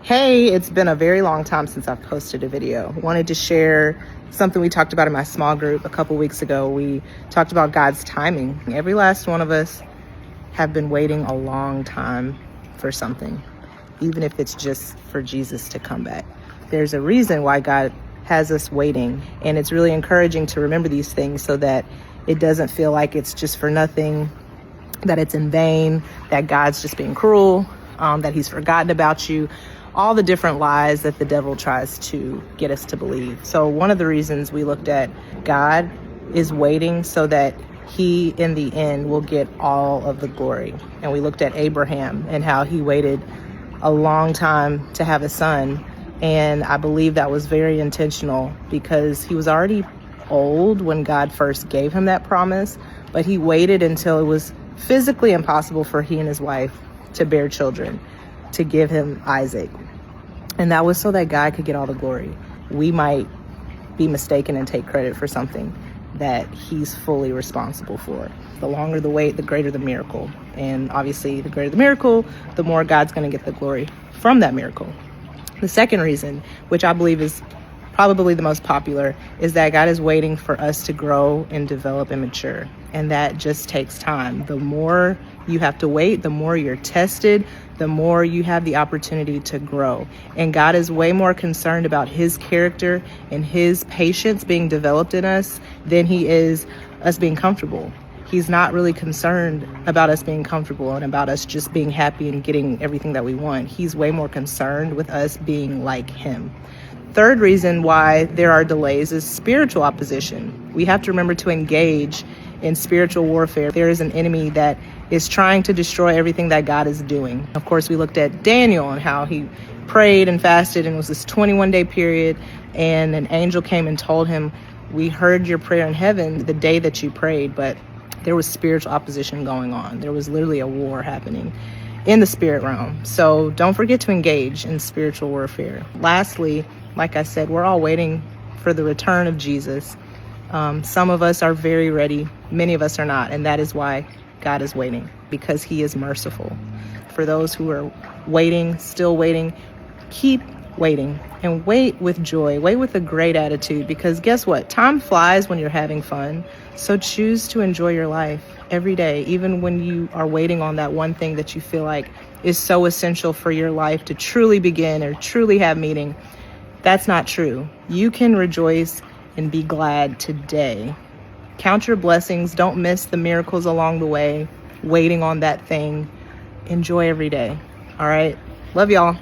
Hey, it's been a very long time since I've posted a video. Wanted to share something we talked about in my small group a couple weeks ago. We talked about God's timing. Every last one of us have been waiting a long time for something, even if it's just for Jesus to come back. There's a reason why God has us waiting, and it's really encouraging to remember these things so that it doesn't feel like it's just for nothing, that it's in vain, that God's just being cruel, that he's forgotten about you. All the different lies that the devil tries to get us to believe. So one of the reasons we looked at God is waiting so that he, in the end, will get all of the glory. And we looked at Abraham and how he waited a long time to have a son. And I believe that was very intentional because he was already old when God first gave him that promise, but he waited until it was physically impossible for he and his wife to bear children, to give him Isaac. And that was so that God could get all the glory. We might be mistaken and take credit for something that he's fully responsible for. The longer the wait, the greater the miracle. And obviously, the greater the miracle, the more God's going to get the glory from that miracle. The second reason, which I believe is probably the most popular, is that God is waiting for us to grow and develop and mature. And that just takes time. The more you have to wait, the more you're tested, the more you have the opportunity to grow. And God is way more concerned about his character and his patience being developed in us than he is us being comfortable. He's not really concerned about us being comfortable and about us just being happy and getting everything that we want. He's way more concerned with us being like him. Third reason why there are delays is spiritual opposition. We have to remember to engage in spiritual warfare. There is an enemy that is trying to destroy everything that God is doing. Of course, we looked at Daniel and how he prayed and fasted, and it was this 21-day period, and an angel came and told him, we heard your prayer in heaven the day that you prayed, but there was spiritual opposition going on. There was literally a war happening in the spirit realm. So don't forget to engage in spiritual warfare. Lastly, like I said, we're all waiting for the return of Jesus. Some of us are very ready. Many of us are not. And that is why God is waiting, because he is merciful. For those who are waiting, still waiting, keep waiting and wait with joy. Wait with a great attitude, because guess what? Time flies when you're having fun. So choose to enjoy your life every day, even when you are waiting on that one thing that you feel like is so essential for your life to truly begin or truly have meaning. That's not true. You can rejoice and be glad today. Count your blessings. Don't miss the miracles along the way, waiting on that thing. Enjoy every day. All right. Love y'all.